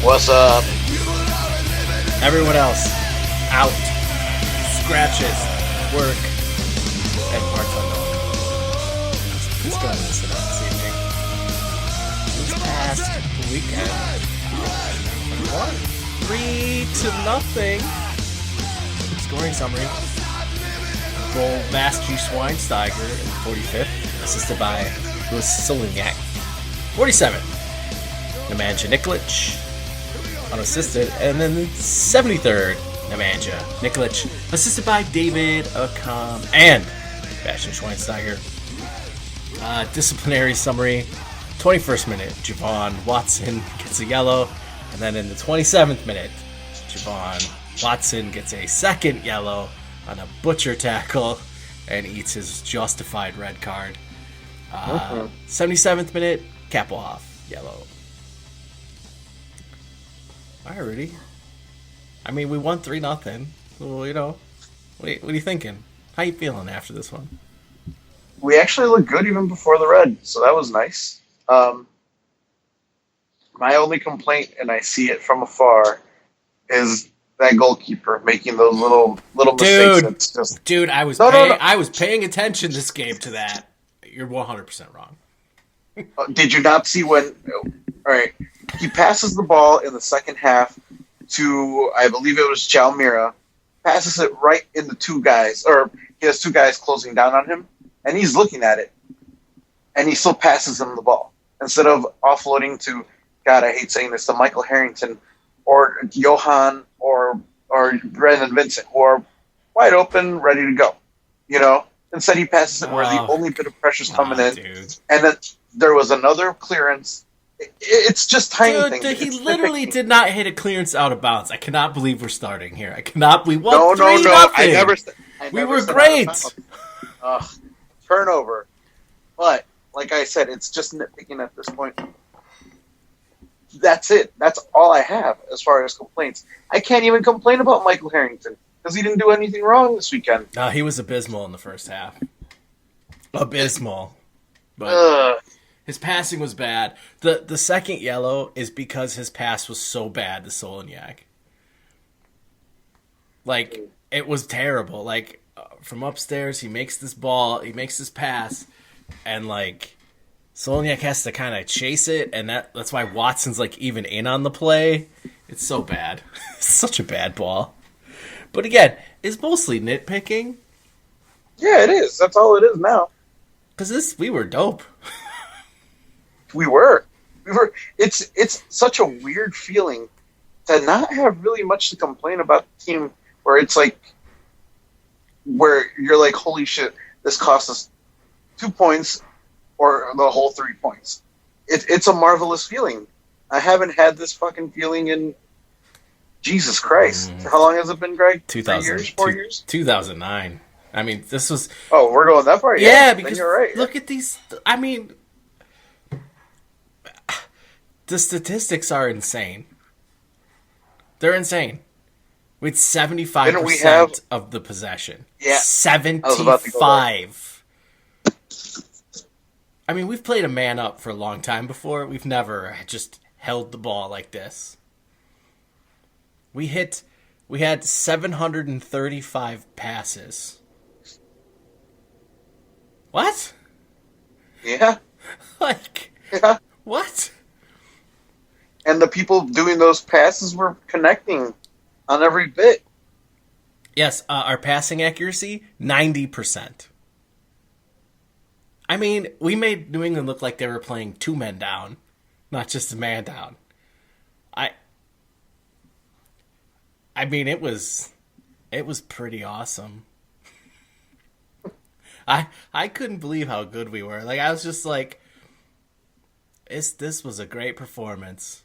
What's up? Everyone else, out. Scratches, work, and parts unknown. Let's go ahead and listen up this evening. This past weekend, we won 3-0. Scoring summary. Goal, Vasky Schweinsteiger in the 45th, assisted by Louis Solignac. 47th, Nemanja Nikolic, unassisted, and then the 73rd, Nemanja Nikolic, assisted by David Akam and Bastian Schweinsteiger. Disciplinary summary, 21st minute, Javon Watson gets a yellow, and then in the 27th minute, Javon Watson gets a second yellow on a butcher tackle and eats his justified red card. 77th minute, Kapelhoff, yellow. All right, Rudy. I mean, we won 3-0. Well, you know, what are you thinking? How you feeling after this one? We actually looked good even before the red, so that was nice. My only complaint, and I see it from afar, is that goalkeeper making those little mistakes. It's just... Dude, I was paying attention this game to that. You're 100% wrong. Did you not see when? All right, he passes the ball in the second half to, I believe it was Jalmira, passes it right in the two guys, or he has two guys closing down on him, and he's looking at it, and he still passes them the ball instead of offloading to, God, I hate saying this, to Michael Harrington or Johan or Brandon Vincent, who are wide open, ready to go. You know, instead he passes it where the only bit of pressure's coming in, dude. And then there was another clearance. It's just tiny things. He literally did not hit a clearance out of bounds. I cannot believe we're starting here. I cannot believe 3-0. I never we were great. Turnover. But, like I said, it's just nitpicking at this point. That's it. That's all I have as far as complaints. I can't even complain about Michael Harrington because he didn't do anything wrong this weekend. No, he was abysmal in the first half. Abysmal. But his passing was bad. The second yellow is because his pass was so bad to Solignac. Like, it was terrible. Like, from upstairs, he makes this pass, and, like, Solignac has to kind of chase it, and that's why Watson's, like, even in on the play. It's so bad. It's such a bad ball. But again, it's mostly nitpicking. Yeah, it is. That's all it is now. Because we were dope. We were. It's such a weird feeling to not have really much to complain about the team where it's like, where you're like, holy shit, this cost us 2 points or the whole 3 points. It's a marvelous feeling. I haven't had this fucking feeling in Jesus Christ. How long has it been, Greg? 3 years? 4 years? 2009. I mean, this was... Oh, we're going that far? Yeah, because you're right. Look at these... I mean... The statistics are insane. They're insane. We had 75% of the possession. Yeah. 75. I mean, we've played a man up for a long time before. We've never just held the ball like this. We had 735 passes. What? Yeah. Yeah. What? And the people doing those passes were connecting on every bit. Yes, our passing accuracy, 90%. I mean, we made New England look like they were playing 2 men down, not just a man down. I mean, it was pretty awesome. I couldn't believe how good we were. Like, I was just like, this was a great performance.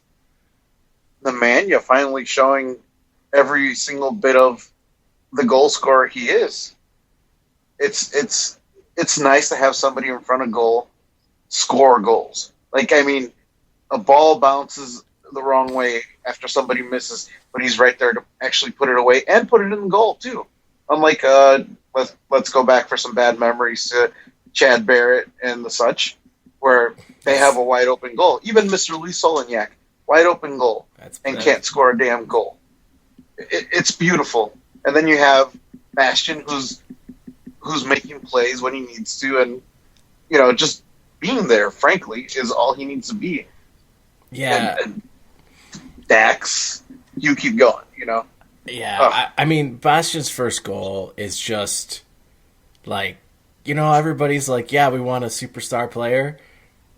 The Mania finally showing every single bit of the goal scorer he is. It's nice to have somebody in front of goal score goals. Like, I mean, a ball bounces the wrong way after somebody misses, but he's right there to actually put it away and put it in the goal too. Unlike let's go back for some bad memories to Chad Barrett and the such, where they have a wide open goal. Even Mr. Lee Solignac wide open goal, and can't score a damn goal. It's beautiful. And then you have Bastion, who's making plays when he needs to, and just being there, frankly, is all he needs to be. Yeah. And Dax, you keep going, Yeah, I mean, Bastion's first goal is just like, everybody's like, yeah, we want a superstar player.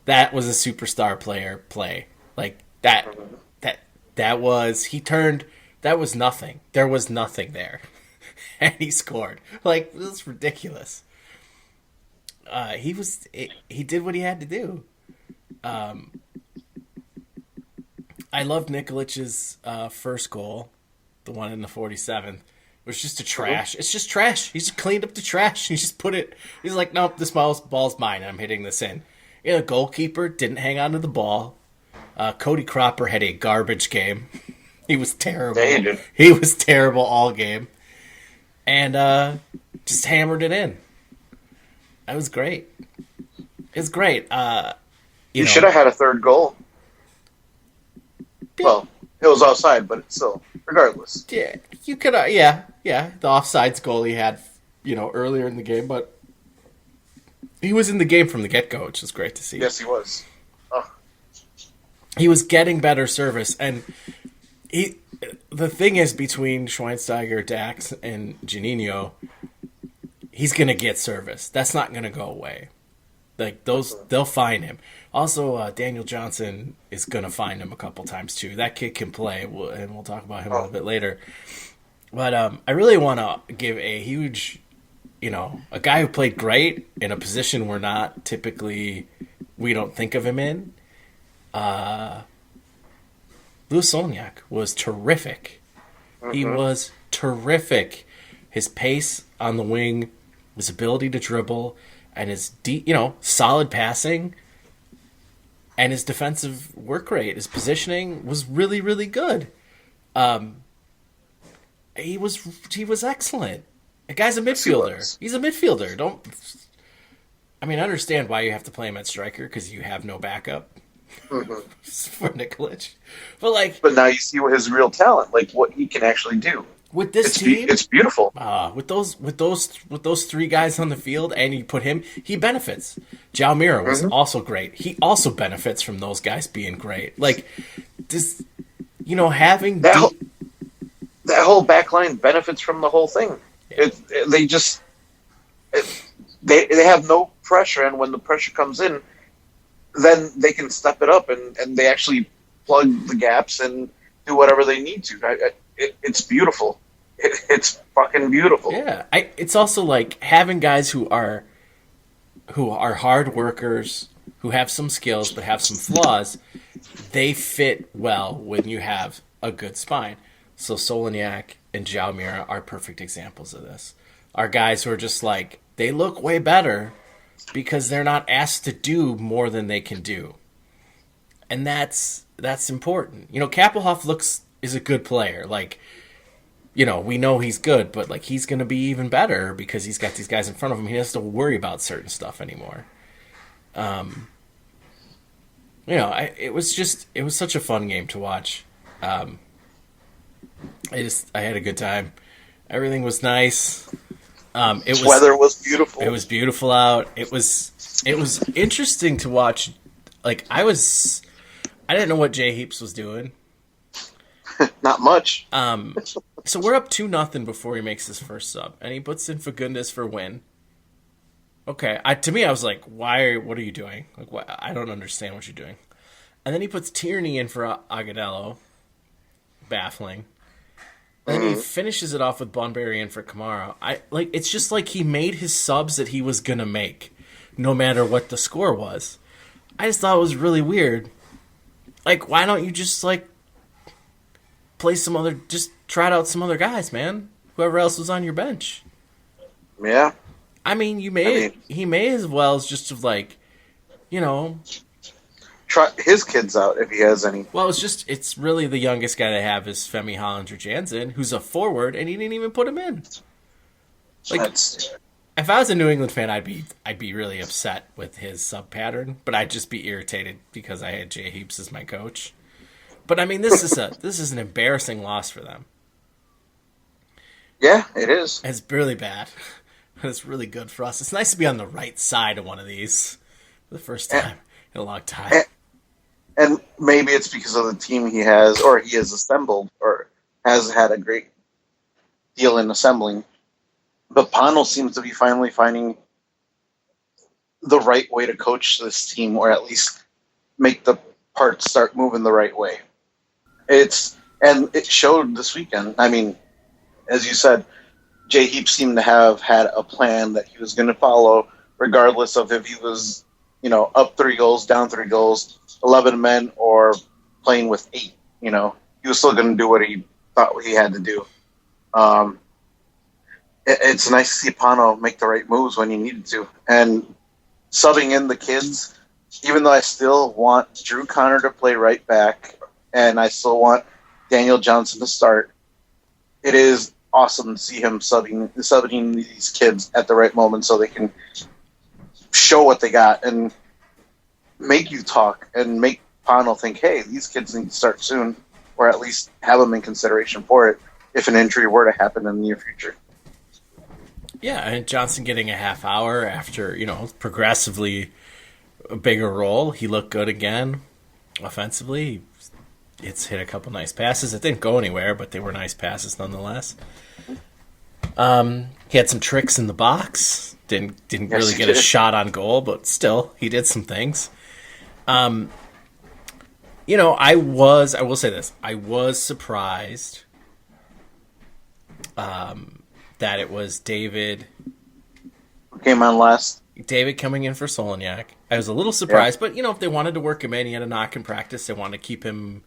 That was a superstar player play. Like that was nothing. There was nothing there. And he scored. Like, it was ridiculous. He did what he had to do. I loved Nikolić's first goal, the one in the 47th. It was just a trash. It's just trash. He just cleaned up the trash. He just put it. He's like, nope, this ball's mine. I'm hitting this in. The goalkeeper didn't hang on to the ball. Cody Cropper had a garbage game. He was terrible. He was terrible all game. And just hammered it in. That was great. It was great. You should have had a third goal. Well, it was offside, but it's still, regardless. Yeah, you could. Yeah. The offsides goal he had, earlier in the game, but he was in the game from the get-go, which is great to see. Yes, he was. Oh. He was getting better service, and the thing is, between Schweinsteiger, Dax, and Juninho, he's gonna get service. That's not gonna go away. Like they'll find him. Also, Daniel Johnson is gonna find him a couple times too. That kid can play, and we'll talk about him a little bit later. But I really want to give a huge, a guy who played great in a position we don't think of him in. Louis Solniak was terrific. He was terrific. His pace on the wing, his ability to dribble, and his solid passing, and his defensive work rate, his positioning was really, really good. He was excellent. The guy's a midfielder. He's a midfielder. I understand why you have to play him at striker, because you have no backup for Nikolić. But now you see what his real talent, like what he can actually do. With this team, it's beautiful. With those three guys on the field, and you put him, he benefits. João Mira was also great. He also benefits from those guys being great. Like this, having that whole back line benefits from the whole thing. Yeah. They have no pressure, and when the pressure comes in, then they can step it up and they actually plug the gaps and do whatever they need to. It's beautiful. It's fucking beautiful. Yeah, it's also like having guys who are hard workers, who have some skills but have some flaws. They fit well when you have a good spine. So Solniak and João Mira are perfect examples of this. Are guys who are just like, they look way better because they're not asked to do more than they can do. And that's important. Kappelhoff is a good player. Like, we know he's good, but like he's going to be even better because he's got these guys in front of him. He doesn't have to worry about certain stuff anymore. It was such a fun game to watch. I had a good time. Everything was nice. Weather was beautiful. It was beautiful out. It was interesting to watch. Like I didn't know what Jay Heaps was doing. Not much. So we're up 2-0 before he makes his first sub, and he puts in Fagundes for win. Okay, to me I was like, what are you doing? Like, I don't understand what you're doing. And then he puts Tierney in for Agudelo. Baffling. And then he finishes it off with Bunbury in for Kamara. It's just like he made his subs that he was gonna make, no matter what the score was. I just thought it was really weird. Like, why don't you just play just trot out some other guys, man? Whoever else was on your bench. Yeah. He may as well as just try his kids out if he has any. Well, it's really the youngest guy they have is Femi Hollinger-Jansen, who's a forward, and he didn't even put him in. If I was a New England fan, I'd be really upset with his sub pattern, but I'd just be irritated because I had Jay Heaps as my coach. But I mean, this is an embarrassing loss for them. Yeah, it is. It's really bad. But it's really good for us. It's nice to be on the right side of one of these for the first time in a long time. And maybe it's because of the team he has, or he has assembled, or has had a great deal in assembling. But Panel seems to be finally finding the right way to coach this team, or at least make the parts start moving the right way. And it showed this weekend. I mean, as you said, Jay Heap seemed to have had a plan that he was going to follow, regardless of if he was, up 3 goals, down 3 goals, 11 men, or playing with 8. He was still going to do what he thought he had to do. It's nice to see Pano make the right moves when he needed to. And subbing in the kids, even though I still want Drew Connor to play right back, and I still want Daniel Johnson to start, it is awesome to see him subbing these kids at the right moment so they can show what they got and make you talk and make Pano think, hey, these kids need to start soon, or at least have them in consideration for it if an injury were to happen in the near future. Yeah, and Johnson getting a half hour after, progressively a bigger role. He looked good again offensively. It's hit a couple nice passes. It didn't go anywhere, but they were nice passes nonetheless. He had some tricks in the box. Didn't really get a shot on goal, but still, he did some things. I will say this. I was surprised that it was David. Who came on last? David coming in for Solonyak. I was a little surprised, but, if they wanted to work him in, he had a knock in practice, they wanted to keep him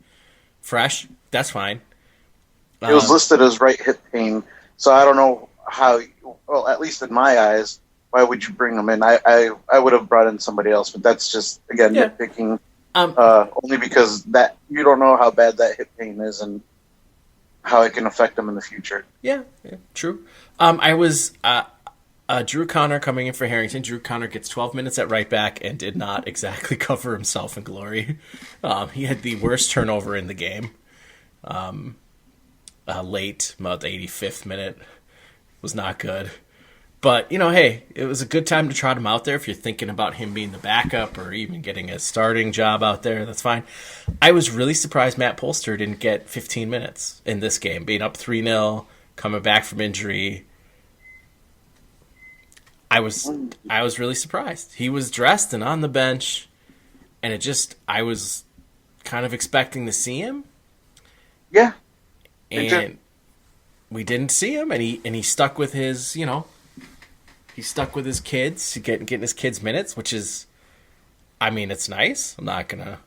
fresh, that's fine. It was listed as right hip pain, so I don't know how, well, at least in my eyes, why would you bring him in? I would have brought in somebody else, but that's just, again, nitpicking, only because that you don't know how bad that hip pain is and how it can affect them in the future. Yeah, true. Drew Connor coming in for Harrington. Drew Connor gets 12 minutes at right back and did not exactly cover himself in glory. He had the worst turnover in the game. Late, about the 85th minute. Was not good. But, hey, it was a good time to trot him out there if you're thinking about him being the backup or even getting a starting job out there. That's fine. I was really surprised Matt Polster didn't get 15 minutes in this game, being up 3-0, coming back from injury. I was really surprised. He was dressed and on the bench, and I was kind of expecting to see him. Yeah. And we didn't see him, and he stuck with his, he stuck with his kids, getting his kids minutes, which is, it's nice. I'm not gonna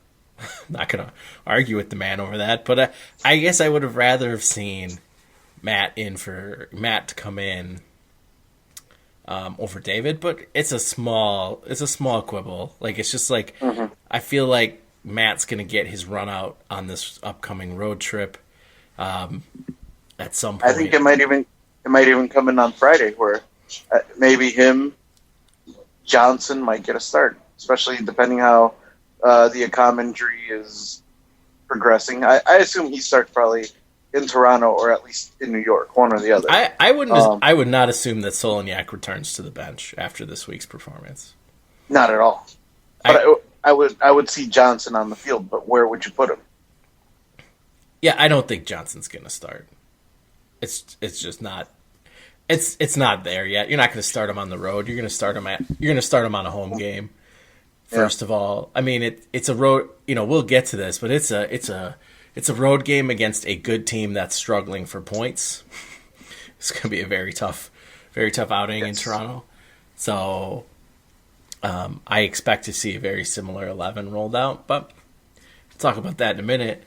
argue with the man over that, but I guess I would have rather have seen Matt to come in over David, but it's a small quibble. Like, it's just like, I feel like Matt's gonna get his run out on this upcoming road trip at some point. I think it might even come in on Friday, where maybe Johnson might get a start, especially depending how the Akam injury is progressing. I assume he starts probably in Toronto or at least in New York, one or the other. I would not assume that Solonyak returns to the bench after this week's performance. Not at all. But I would see Johnson on the field, but where would you put him? Yeah, I don't think Johnson's going to start. It's just not. It's not there yet. You're not going to start him on the road. You're going to start him on a home game. First of all, it's a road. We'll get to this, but it's a road game against a good team that's struggling for points. It's going to be a very tough outing in Toronto. So, I expect to see a very similar 11 rolled out, but we'll talk about that in a minute.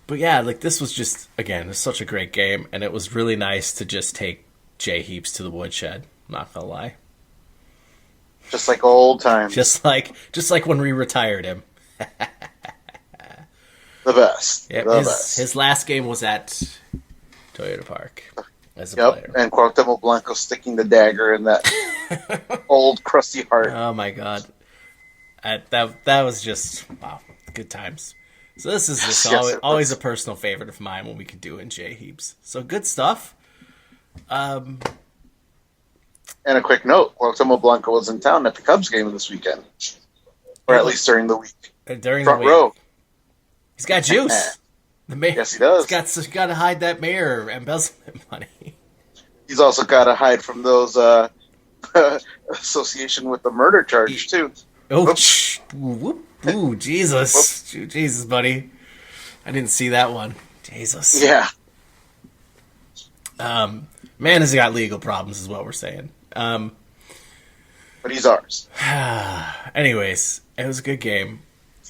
But yeah, this was just, again, it's such a great game, and it was really nice to just take Jay Heaps to the woodshed. I'm not gonna lie. Just like old times. Just like when we retired him. The best. Yep, the best. His last game was at Toyota Park as a player. And Cuauhtemoc Blanco sticking the dagger in that old crusty heart. Oh my God, that was just wow, good times. So this is just Yes, always a personal favorite of mine when we can do in J Heaps. So good stuff. And a quick note: Cuauhtemoc Blanco was in town at the Cubs game this weekend, or at least during the week. During Front the week. row. He's got juice. Yes, he does. He's got to hide that mayor embezzlement money. He's also got to hide from those association with the murder charge too. Oh, whoop. Ooh, Jesus. Jesus, buddy. I didn't see that one. Jesus. Yeah. Man has got legal problems is what we're saying. But he's ours. Anyways, it was a good game.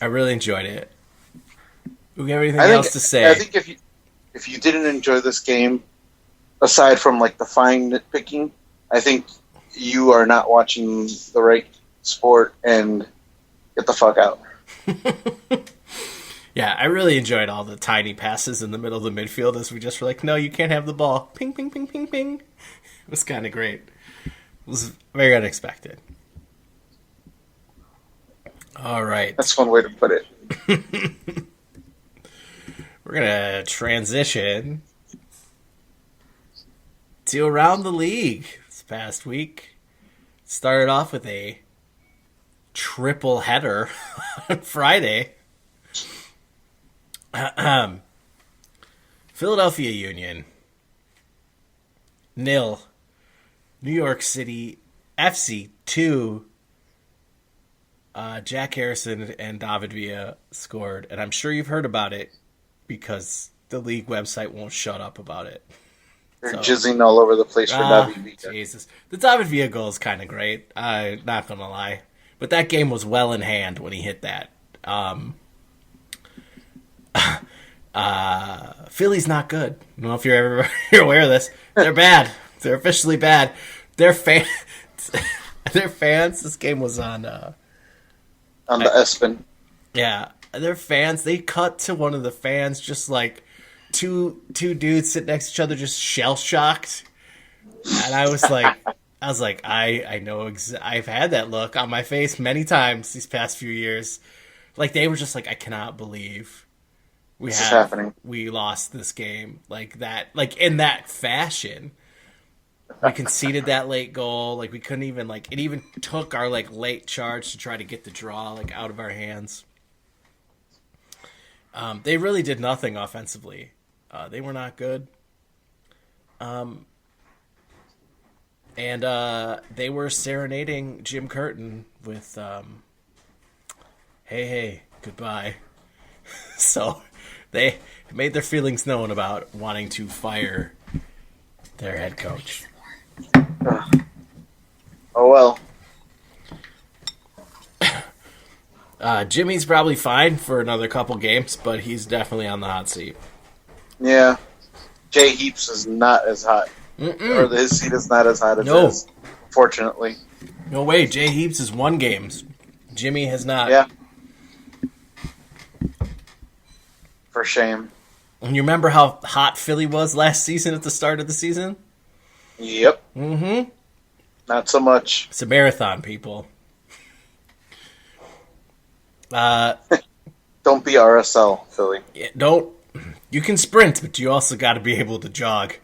I really enjoyed it. We have anything else to say? I think if you didn't enjoy this game, aside from like the fine nitpicking, I think you are not watching the right sport and get the fuck out. Yeah, I really enjoyed all the tiny passes in the middle of the midfield as we just were like, no, you can't have the ball. Ping, ping, ping, ping, ping. It was kind of great. It was very unexpected. All right. That's one way to put it. We're going to transition to around the league this past week. Started off with a triple header on Friday. Philadelphia Union 0, New York City FC 2. Jack Harrison and David Villa scored, and I'm sure you've heard about it because the league website won't shut up about it. They're jizzing all over the place for David Villa. Jesus, the David Villa goal is kind of great. I'm not gonna lie, but that game was well in hand when he hit that. Philly's not good. I don't know if you're aware of this. They're bad. They're officially bad. Their fans. This game was on the ESPN. Yeah, their fans. They cut to one of the fans, just like two dudes sitting next to each other, just shell shocked. And I was like, I know. I've had that look on my face many times these past few years. Like they were just like, I cannot believe we lost this game like that, like in that fashion. We conceded that late goal. Like we couldn't even it even took our late charge to try to get the draw out of our hands. They really did nothing offensively. They were not good. And they were serenading Jim Curtin with hey, goodbye. So they made their feelings known about wanting to fire their head coach. Oh well. Jimmy's probably fine for another couple games, but he's definitely on the hot seat. Yeah. Jay Heaps is not as hot. Or his seat is not as hot as his, unfortunately. No way. Jay Heaps has won games. Jimmy has not. Yeah. For shame. And you remember how hot Philly was last season at the start of the season? Yep. Mm-hmm. Not so much. It's a marathon, people. Don't be RSL, Philly. Don't. You can sprint, but you also got to be able to jog.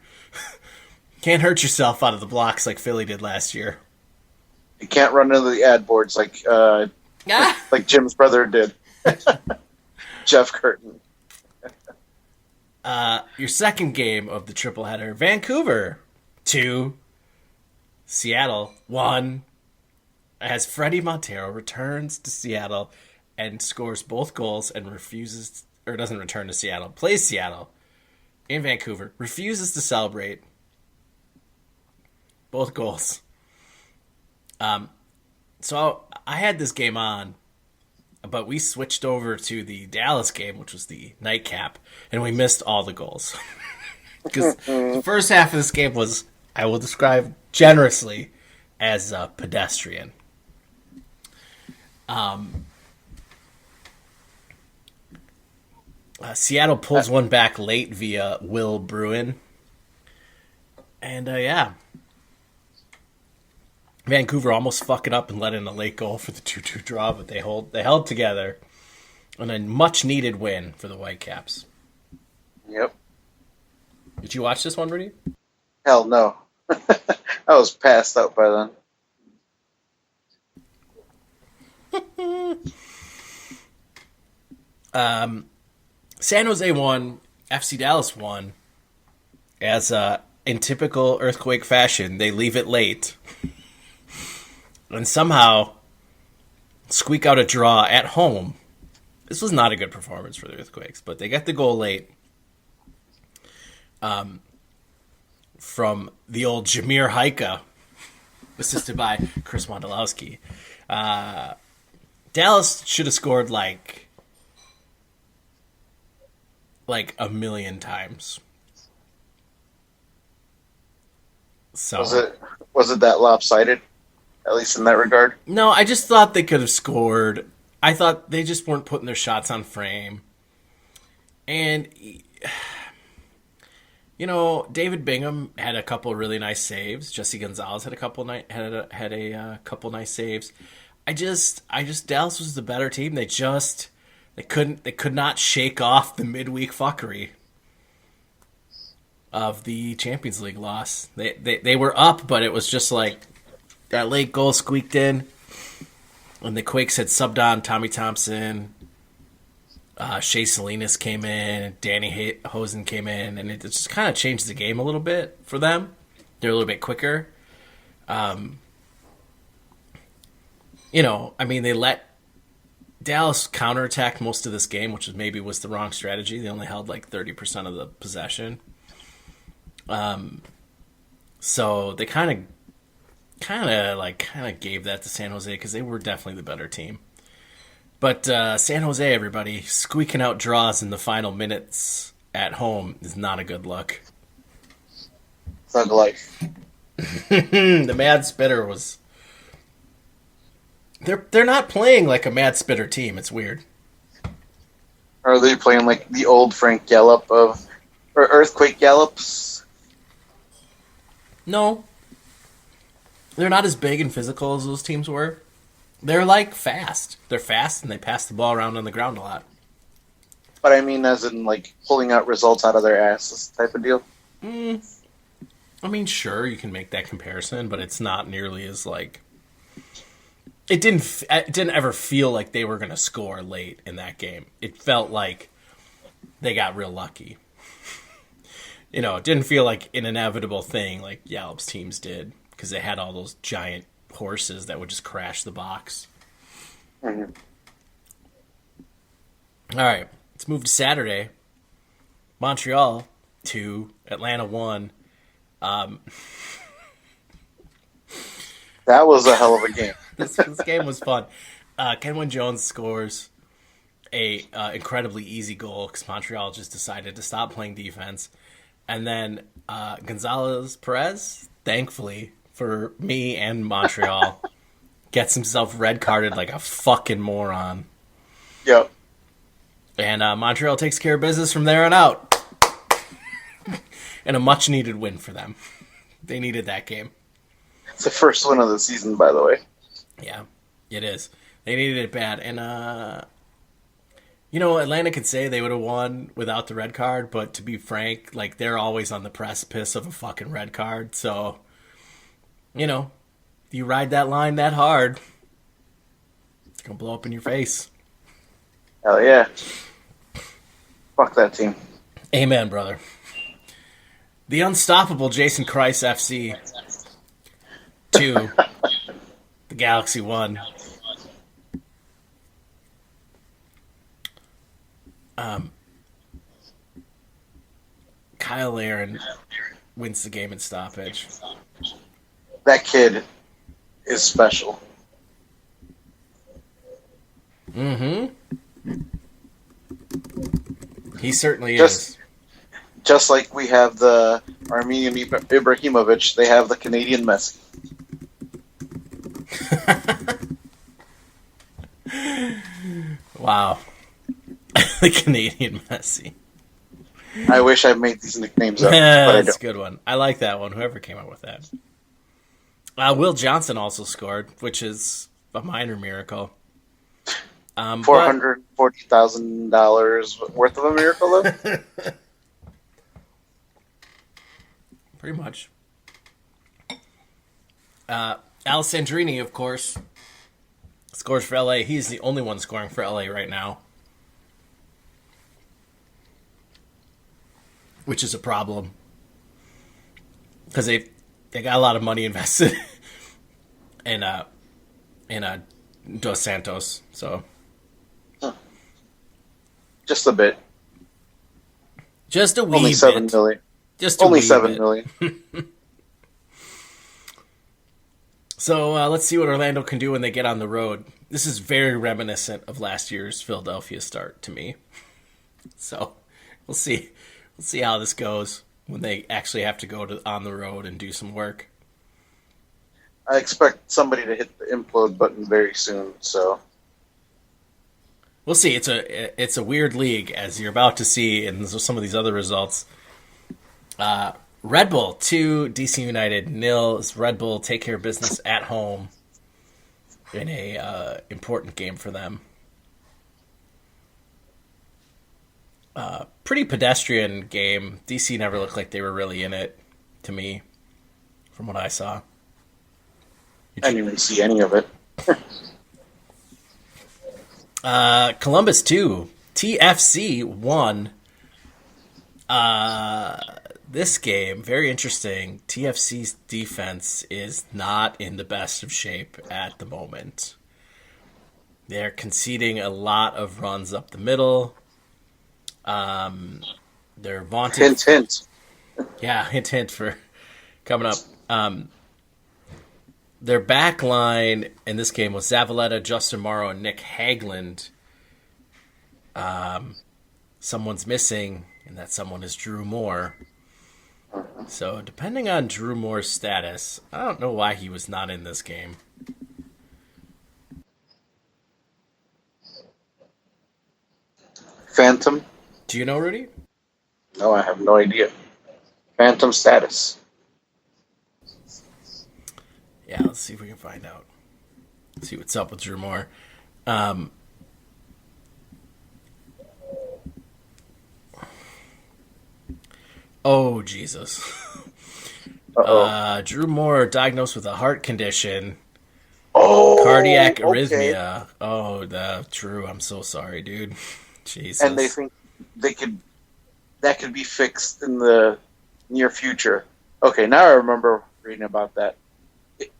Can't hurt yourself out of the blocks like Philly did last year. You can't run into the ad boards like Jim's brother did. Jeff Curtin. Your second game of the triple header, Vancouver 2, Seattle 1, as Freddie Montero returns to Seattle and scores both goals and doesn't return to Seattle, plays Seattle in Vancouver, refuses to celebrate both goals. So I had this game on, but we switched over to the Dallas game, which was the nightcap, and we missed all the goals. Because the first half of this game was, I will describe generously, as pedestrian. Seattle pulls one back late via Will Bruin. And, Vancouver almost fuck it up and let in a late goal for the 2-2 draw, but they held together. And a much-needed win for the Whitecaps. Yep. Did you watch this one, Rudy? Hell no. I was passed out by then. San Jose won. FC Dallas won. As in typical Earthquake fashion, they leave it late. And somehow squeak out a draw at home. This was not a good performance for the Earthquakes, but they got the goal late. From the old Jameer Haika, assisted by Chris Wondolowski. Dallas should have scored like a million times. So was it that lopsided? At least in that regard? No, I just thought they could have scored. I thought they just weren't putting their shots on frame. And, you know, David Bingham had a couple really nice saves. Jesse Gonzalez had a couple nice saves. I just Dallas was the better team. They could not shake off the midweek fuckery of the Champions League loss. They were up, but it was just like that late goal squeaked in. And the Quakes had subbed on Tommy Thompson. Shea Salinas came in. Danny Hosen came in. And it just kind of changed the game a little bit for them. They're a little bit quicker. You know, I mean, they let Dallas counterattack most of this game, which was the wrong strategy. They only held like 30% of the possession. So they kind of gave that to San Jose because they were definitely the better team. But San Jose, everybody, squeaking out draws in the final minutes at home is not a good look. Thug life. The Mad Spitter was... They're not playing like a Mad Spitter team. It's weird. Are they playing like the old Frank Gallup or Earthquake Gallups? No. They're not as big and physical as those teams were. They're like fast. They're fast and they pass the ball around on the ground a lot. But I mean as in like pulling out results out of their asses type of deal? I mean, sure, you can make that comparison, but it's not nearly as like... It didn't ever feel like they were going to score late in that game. It felt like they got real lucky. You know, it didn't feel like an inevitable thing like Yallop's teams did because they had all those giant horses that would just crash the box. Mm-hmm. All right, let's move to Saturday. Montreal 2, Atlanta 1. That was a hell of a game. This game was fun. Kenwin Jones scores a incredibly easy goal because Montreal just decided to stop playing defense. And then Gonzalez Perez, thankfully for me and Montreal, gets himself red carded like a fucking moron. Yep. And Montreal takes care of business from there on out. And a much needed win for them. They needed that game. It's the first win of the season, by the way. Yeah, it is. They needed it bad. And, you know, Atlanta could say they would have won without the red card, but to be frank, like, they're always on the precipice of a fucking red card. So, you know, if you ride that line that hard, it's going to blow up in your face. Hell yeah. Fuck that team. Amen, brother. The unstoppable Jason Kreis FC 2, the Galaxy 1. Kyle Aaron wins the game in stoppage. That kid is special. Mm-hmm. He certainly is. Just like we have the Armenian Ibrahimovic, they have the Canadian Messi. Wow. The Canadian Messi. I wish I made these nicknames up, but I don't. That's a good one. I like that one, whoever came up with that. Will Johnson also scored, which is a minor miracle. $440,000 worth of a miracle, though? Pretty much. Alessandrini, of course, scores for LA. He's the only one scoring for LA right now, which is a problem because they got a lot of money invested in Dos Santos. So just a bit, just a wee only bit. $7 million. Just only $7 million. So let's see what Orlando can do when they get on the road. This is very reminiscent of last year's Philadelphia start to me. So we'll see. We'll see how this goes when they actually have to go on the road and do some work. I expect somebody to hit the implode button very soon. So we'll see. It's a weird league, as you're about to see in some of these other results. Red Bull 2, DC United 0. Red Bull take care of business at home in a important game for them. Pretty pedestrian game. DC never looked like they were really in it, to me, from what I saw. I didn't even see any of it. Columbus 2, TFC 1. This game, very interesting. TFC's defense is not in the best of shape at the moment. They're conceding a lot of runs up the middle. They're vaunted. Hint, hint. Yeah, hint, hint for coming up. Their back line in this game was Zavaleta, Justin Morrow, and Nick Hagland. Someone's missing, and that someone is Drew Moore. So, depending on Drew Moore's status, I don't know why he was not in this game. Phantom? Do you know, Rudy? No, I have no idea. Phantom status. Yeah, let's see if we can find out. See what's up with Drew Moore. Oh, Jesus. Drew Moore diagnosed with a heart condition. Oh, cardiac okay. arrhythmia. Oh, Drew, I'm so sorry, dude. Jesus. And they think that could be fixed in the near future. Okay, now I remember reading about that.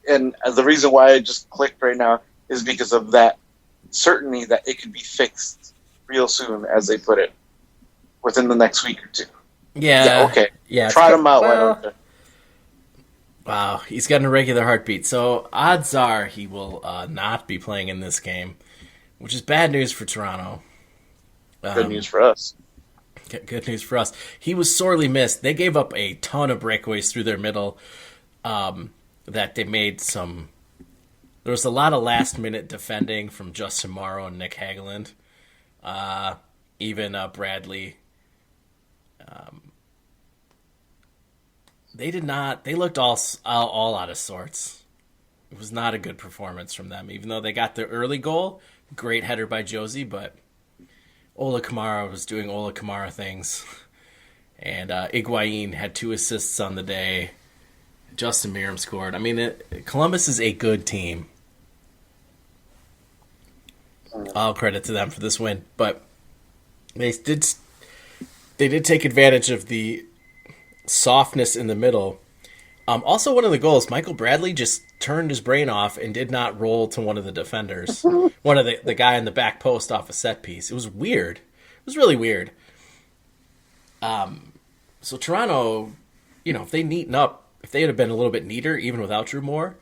And the reason why I just clicked right now is because of that certainty that it could be fixed real soon, as they put it, within the next week or two. Yeah. Okay. Yeah. Try them out. Why don't you? Wow, he's got an irregular heartbeat. So odds are he will not be playing in this game, which is bad news for Toronto. Good news for us. Good news for us. He was sorely missed. They gave up a ton of breakaways through their middle. That they made some. There was a lot of last-minute defending from Justin Morrow and Nick Hagland. Even Bradley. They did not. They looked all out of sorts. It was not a good performance from them, even though they got the early goal. Great header by Josie, but Ola Kamara was doing Ola Kamara things. And Higuain had 2 assists on the day. Justin Miram scored. I mean, Columbus is a good team. All credit to them for this win, but they did take advantage of the softness in the middle. Also, one of the goals, Michael Bradley just turned his brain off and did not roll to one of the defenders. One of the guy in the back post off a set piece. It was weird. It was really weird. So Toronto, if they neaten up, if they had been a little bit neater, even without Drew Moore,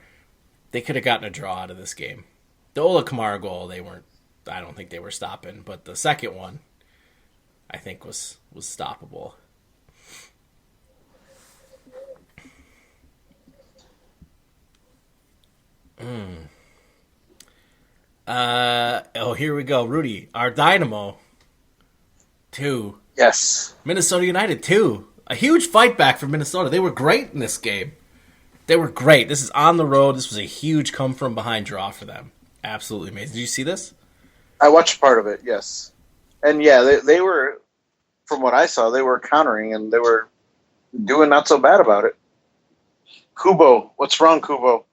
they could have gotten a draw out of this game. The Ola Kamara goal, I don't think they were stopping, but the second one, I think was stoppable. Here we go. Rudy, our Dynamo, 2. Yes. Minnesota United, 2. A huge fight back for Minnesota. They were great in this game. They were great. This is on the road. This was a huge come-from-behind draw for them. Absolutely amazing. Did you see this? I watched part of it, yes. And yeah, they were, from what I saw, they were countering and they were doing not so bad about it. Kubo, what's wrong, Kubo?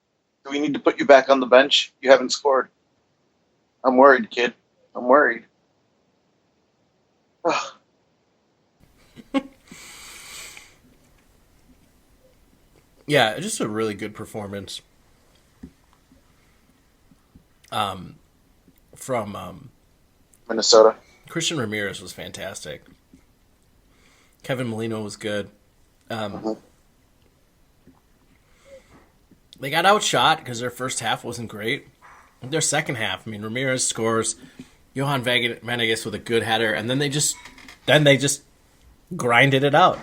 Do we need to put you back on the bench? You haven't scored. I'm worried, kid. I'm worried. Yeah, just a really good performance. From Minnesota. Christian Ramirez was fantastic. Kevin Molino was good. They got outshot because their first half wasn't great. Their second half, I mean, Ramirez scores, Johan Venegas with a good header, and then they just grinded it out.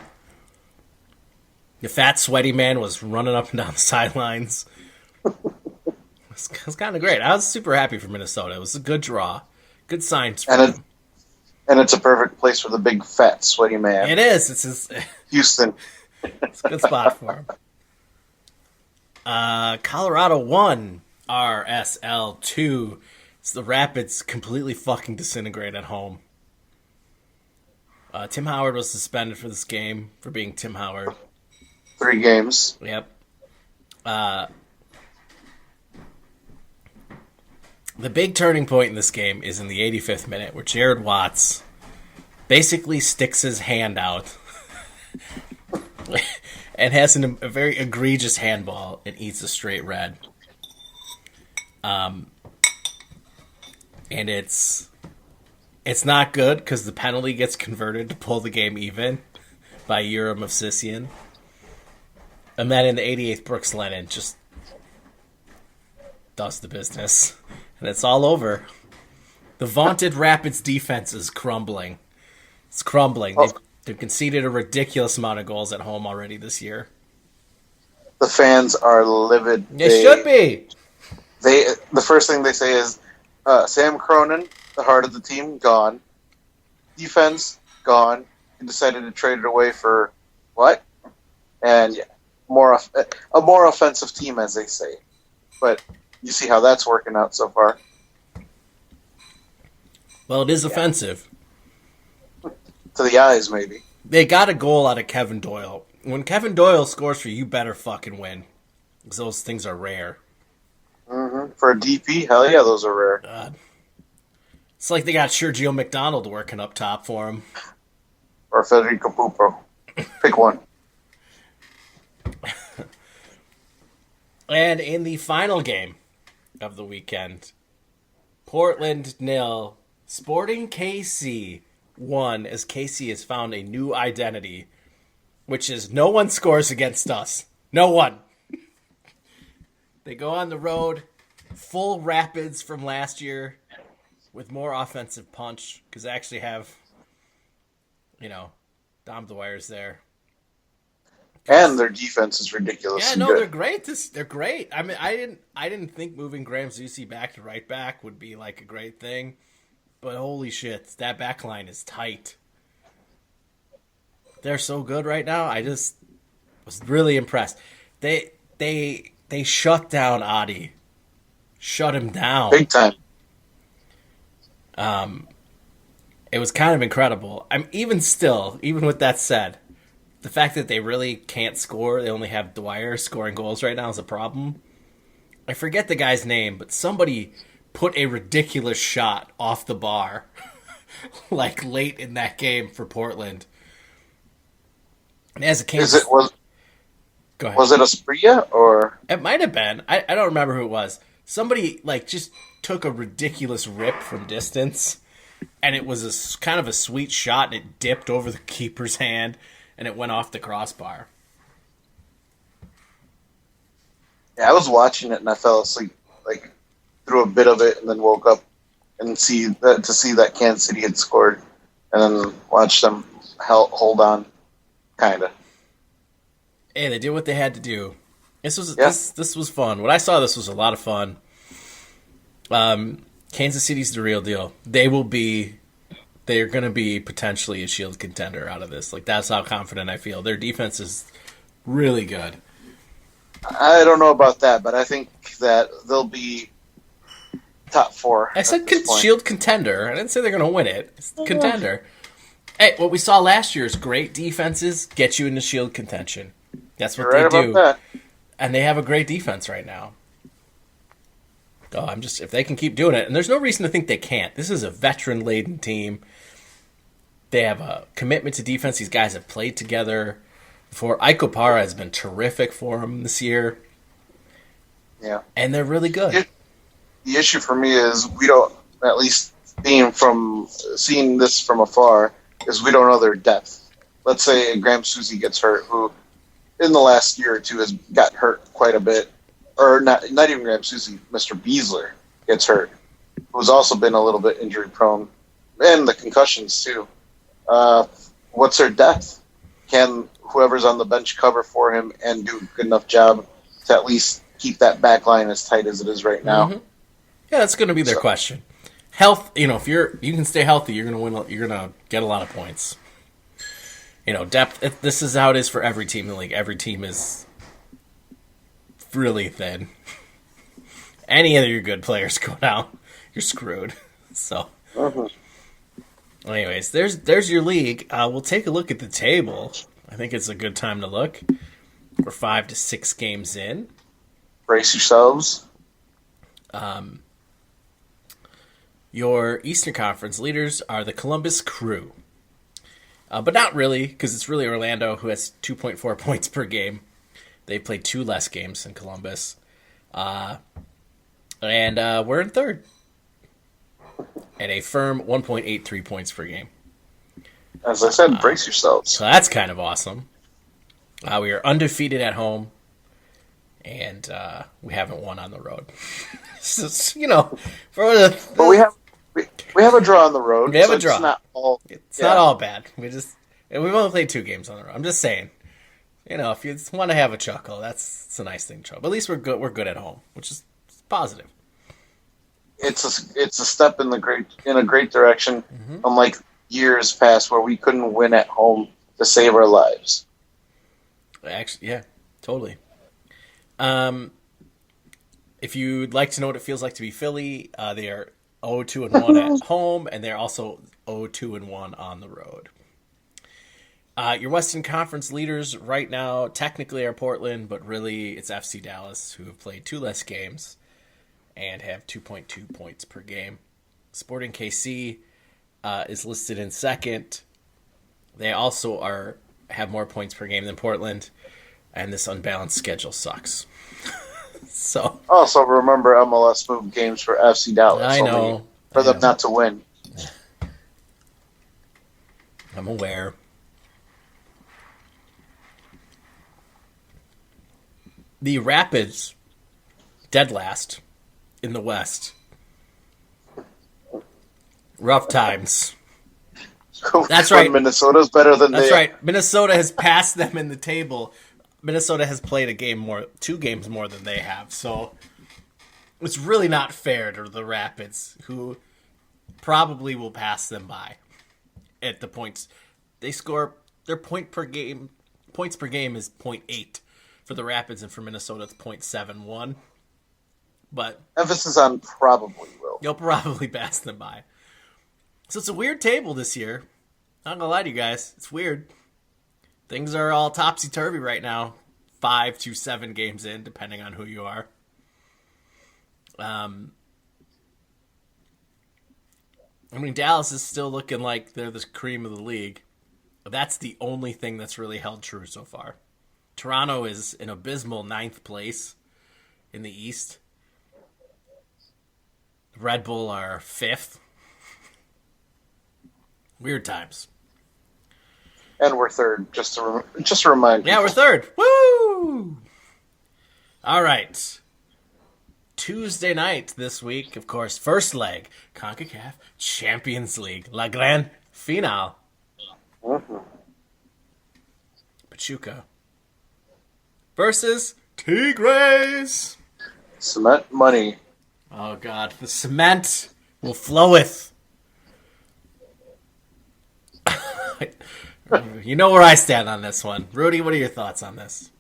The fat, sweaty man was running up and down the sidelines. It was kind of great. I was super happy for Minnesota. It was a good draw. Good signs for them. And it's a perfect place for the big, fat, sweaty man. It is. It's Houston. It's a good spot for him. Colorado 1, RSL 2. It's the Rapids completely fucking disintegrate at home. Tim Howard was suspended for this game for being Tim Howard. 3 games. Yep. The big turning point in this game is in the 85th minute, where Jared Watts basically sticks his hand out and has a very egregious handball and eats a straight red. And it's not good because the penalty gets converted to pull the game even by Yura Movsisyan. And then in the 88th, Brooks Lennon just does the business. And it's all over. The vaunted Rapids defense is crumbling. It's crumbling. They've conceded a ridiculous amount of goals at home already this year. The fans are livid. They should be. The first thing they say is, Sam Cronin, the heart of the team, gone. Defense, gone. And decided to trade it away for what? And yeah, a more offensive team, as they say. But you see how that's working out so far. Well, it is offensive. To the eyes, maybe. They got a goal out of Kevin Doyle. When Kevin Doyle scores for you, better fucking win. Because those things are rare. Mm-hmm. For a DP, hell yeah, those are rare. God. It's like they got Sergio McDonald working up top for him. Or Federico Pupo. Pick one. And in the final game of the weekend, Portland 0, Sporting KC 1, as KC has found a new identity, which is no one scores against us. No one. They go on the road, full Rapids from last year, with more offensive punch, because they actually have, Dom Dwyer's there. And their defense is ridiculous. Yeah, no, they're great. They're great. I mean, I didn't think moving Graham Zusi back to right back would be like a great thing, but holy shit, that back line is tight. They're so good right now. I just was really impressed. They shut down Adi, shut him down big time. It was kind of incredible. Even with that said, the fact that they really can't score, they only have Dwyer scoring goals right now is a problem. I forget the guy's name, but somebody put a ridiculous shot off the bar like late in that game for Portland. And as a Kansas... Go ahead. Was it Asprilla or... It might have been. I don't remember who it was. Somebody just took a ridiculous rip from distance, and it was kind of a sweet shot, and it dipped over the keeper's hand, and it went off the crossbar. Yeah, I was watching it and I fell asleep through a bit of it, and then woke up and to see that Kansas City had scored, and then watched them hold on, kind of. Hey, they did what they had to do. This was fun. When I saw this was a lot of fun. Kansas City's the real deal. They're going to be potentially a Shield contender out of this. That's how confident I feel. Their defense is really good. I don't know about that, but I think that they'll be top four. I said Shield contender. I didn't say they're going to win it. It's contender. Hey, what we saw last year is great defenses get you into Shield contention. That's what they do. About that. And they have a great defense right now. Oh, if they can keep doing it, and there's no reason to think they can't. This is a veteran-laden team. They have a commitment to defense. These guys have played together before. Ike Para has been terrific for them this year. Yeah. And they're really good. The issue for me is we don't, at least seeing this from afar, is we don't know their depth. Let's say Graham Susie gets hurt, who in the last year or two has got hurt quite a bit. Or not even Graham Susie, Mr. Beasler gets hurt, who's also been a little bit injury prone, and the concussions too. What's their depth? Can whoever's on the bench cover for him and do a good enough job to at least keep that back line as tight as it is right now? Mm-hmm. Yeah, that's going to be their question. Health, if you can stay healthy, you're going to win. You're going to get a lot of points. Depth. This is how it is for every team in the league. Every team is really thin. Any of your good players go down, you're screwed. So, anyways, there's your league. We'll take a look at the table. I think it's a good time to look. We're 5 to 6 games in. Brace yourselves. Your Eastern Conference leaders are the Columbus Crew. But not really, because it's really Orlando who has 2.4 points per game. They played 2 less games than Columbus. And we're in third. At a firm 1.83 points per game. As I said, brace yourselves. So that's kind of awesome. We are undefeated at home. And we haven't won on the road. So, but we have a draw on the road. We have a draw. It's not all bad. We've only played 2 games on the road. I'm just saying. If you just want to have a chuckle, it's a nice thing to show. But at least we're good. We're good at home, which is positive. It's a step in a great direction. Mm-hmm. Unlike years past where we couldn't win at home to save our lives. Actually, yeah, totally. If you'd like to know what it feels like to be Philly, they are 0-2-1 at home, and they're also 0-2-1 on the road. Your Western Conference leaders right now technically are Portland, but really it's FC Dallas, who have played 2 less games and have 2.2 points per game. Sporting KC is listed in second. They also have more points per game than Portland, and this unbalanced schedule sucks. So also remember MLS moved games for FC Dallas. I know. For them not to win. I'm aware. The Rapids, dead last in the West. Rough times. That's right. Minnesota's better than That's right. Minnesota has passed them in the table. Minnesota has played 2 games more than they have. So it's really not fair to the Rapids, who probably will pass them by at the points. They score their points per game is 0.8 for the Rapids, and for Minnesota it's 0.71. But emphasis on probably will. You'll probably pass them by. So it's a weird table this year. Not gonna lie to you guys, it's weird. Things are all topsy-turvy right now. 5 to 7 games in, depending on who you are. Dallas is still looking like they're the cream of the league. That's the only thing that's really held true so far. Toronto is in abysmal 9th place in the East. Red Bull are 5th. Weird times. And we're third, just to remind you. Yeah, we're third. Woo! All right. Tuesday night this week, of course, first leg, CONCACAF Champions League, La Grande Finale. Mm-hmm. Pachuca versus Tigres. Cement money. Oh, God. The cement will floweth. You know where I stand on this one. Rudy, what are your thoughts on this?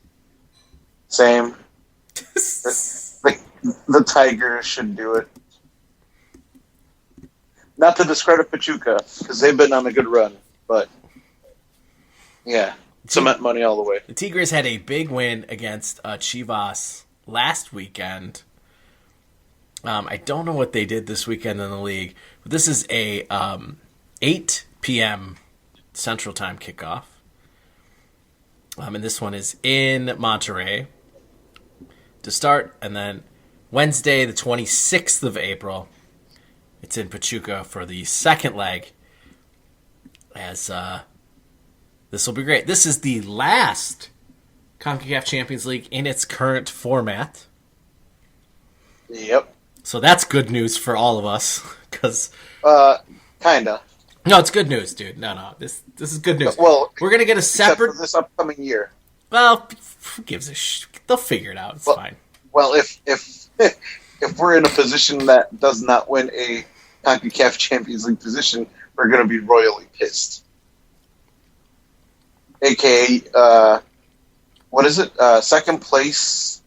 Same. The Tigers should do it. not to discredit Pachuca, because they've been on a good run, but yeah, cement money all the way. The Tigres had a big win against Chivas last weekend. I don't know what they did this weekend in the league, but this is a 8 p.m. Central Time kickoff. And this one is in Monterrey to start, and then Wednesday, the 26th of April, it's in Pachuca for the second leg. As this will be great. This is the last CONCACAF Champions League in its current format. Yep. So that's good news for all of us, because kinda. No, it's good news, dude. No, this is good news. Well, we're gonna get a separate for this upcoming year. Well, who gives a They'll figure it out. It's fine. Well, if we're in a position that does not win a CONCACAF Champions League position, we're going to be royally pissed. AKA, what is it? Second place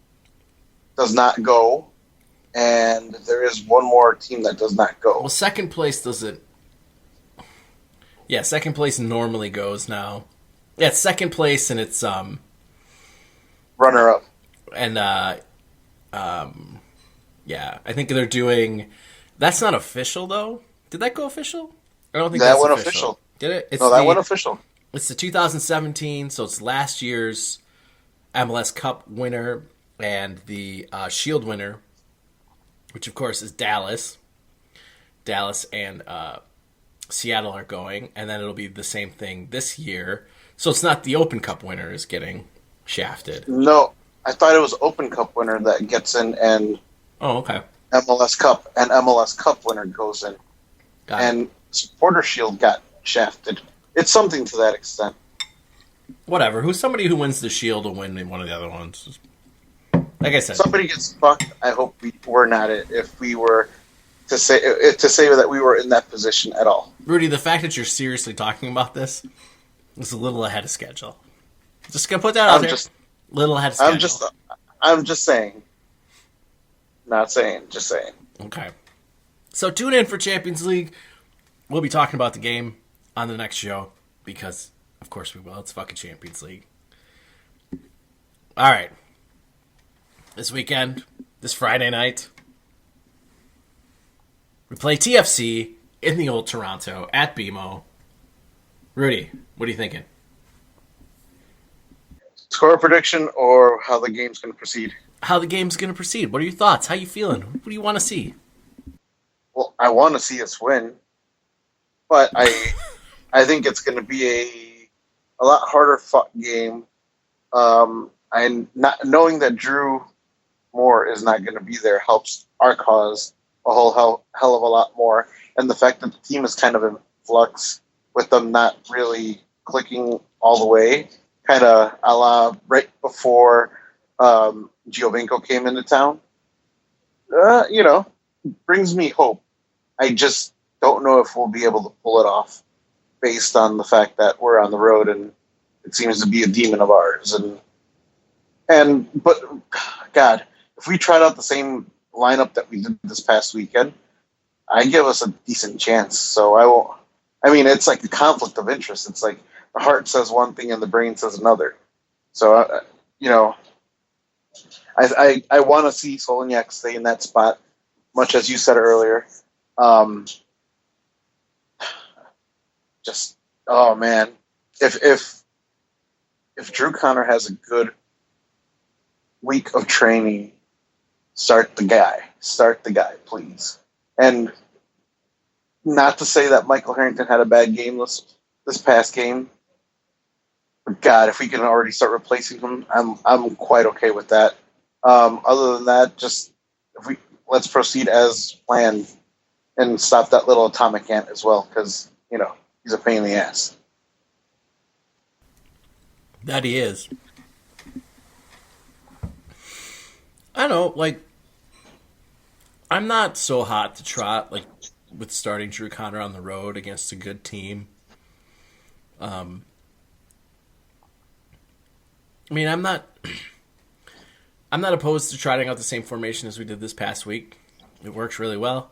does not go, and there is one more team that does not go. Well, second place doesn't. Yeah, second place normally goes now. Yeah, it's second place, and it's runner up. And yeah, I think they're doing. That's not official though. Did that go official? I don't think that that's went official. Did it? No, that went official. It's the 2017, so it's last year's MLS Cup winner and the Shield winner, which of course is Dallas. Dallas and Seattle are going, and then it'll be the same thing this year. So it's not the Open Cup winner is getting shafted. No, I thought it was Open Cup winner that gets in, and okay. MLS Cup and MLS Cup winner goes in, and Supporter Shield got shafted. It's something to that extent. Whatever. Who's somebody who wins the Shield will win one of the other ones. Like I said, somebody gets fucked. I hope we were not it. If we were to say that we were in that position at all. Rudy, the fact that you're seriously talking about this is a little ahead of schedule. Just gonna put that out there. Little ahead of schedule. I'm just saying. Not saying, just saying. Okay. So tune in for Champions League. We'll be talking about the game on the next show because, of course, we will. It's fucking Champions League. All right. This weekend, this Friday night, we play TFC in the old Toronto at BMO. Rudy, what are you thinking? Score prediction or how the game's going to proceed? How the game's going to proceed. What are your thoughts? How you feeling? What do you want to see? Well, I want to see us win, but I think it's going to be a lot harder fought game. And not knowing that Drew Moore is not going to be there helps our cause a whole hell of a lot more. And the fact that the team is kind of in flux with them not really clicking all the way, kind of a la right before Giovinco came into town, brings me hope. I just don't know if we'll be able to pull it off based on the fact that we're on the road and it seems to be a demon of ours. But God, if we tried out the same lineup that we did this past weekend, I give us a decent chance. So I won't. I mean, it's like a conflict of interest. It's like the heart says one thing and the brain says another. So I want to see Soloniak stay in that spot, much as you said earlier. Just oh man, if Drew Connor has a good week of training, start the guy, please. And not to say that Michael Harrington had a bad game this past game, but God, if we can already start replacing him, I'm quite okay with that. Other than that, just let's proceed as planned and stop that little atomic ant as well, because he's a pain in the ass. That he is. I don't know, I'm not so hot to trot, with starting Drew Connor on the road against a good team. I mean, I'm not opposed to trotting out the same formation as we did this past week. It works really well.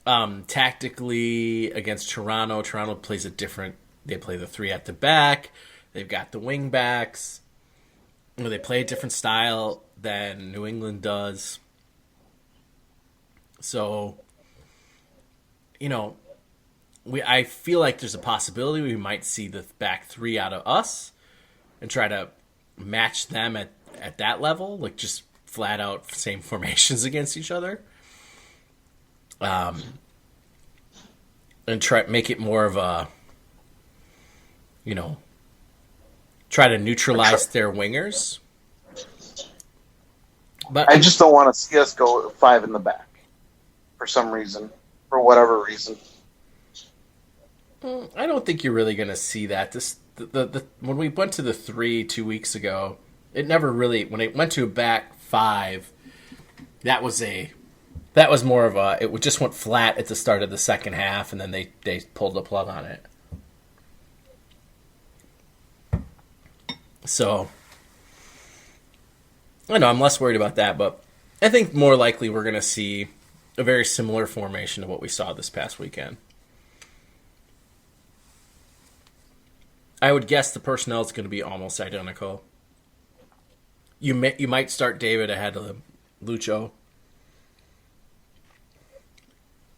Tactically against Toronto, Toronto plays a different. They play the three at the back. They've got the wing backs. They play a different style than New England does. So, I feel like there's a possibility we might see the back three out of us and try to match them at that level, like just flat out same formations against each other. And try make it more of a, try to neutralize their wingers. But I just don't want to see us go 5 in the back for some reason, for whatever reason. I don't think you're really going to see that. When we went to the 3 2 weeks ago, it never really. When it went to a back 5, that was more of a. It just went flat at the start of the second half, and then they pulled the plug on it. So, I know I'm less worried about that, but I think more likely we're going to see a very similar formation to what we saw this past weekend. I would guess the personnel is going to be almost identical. You might start David ahead of Lucho,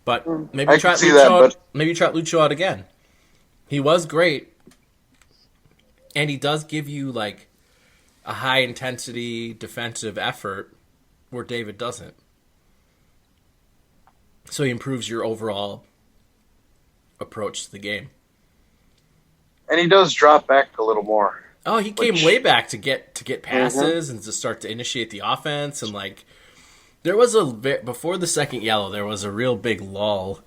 but maybe try Lucho out again. He was great. And he does give you, like, a high-intensity defensive effort where David doesn't. So he improves your overall approach to the game. And he does drop back a little more. Oh, he came way back to get passes and to start to initiate the offense. And, like, there was before the second yellow, there was a real big lull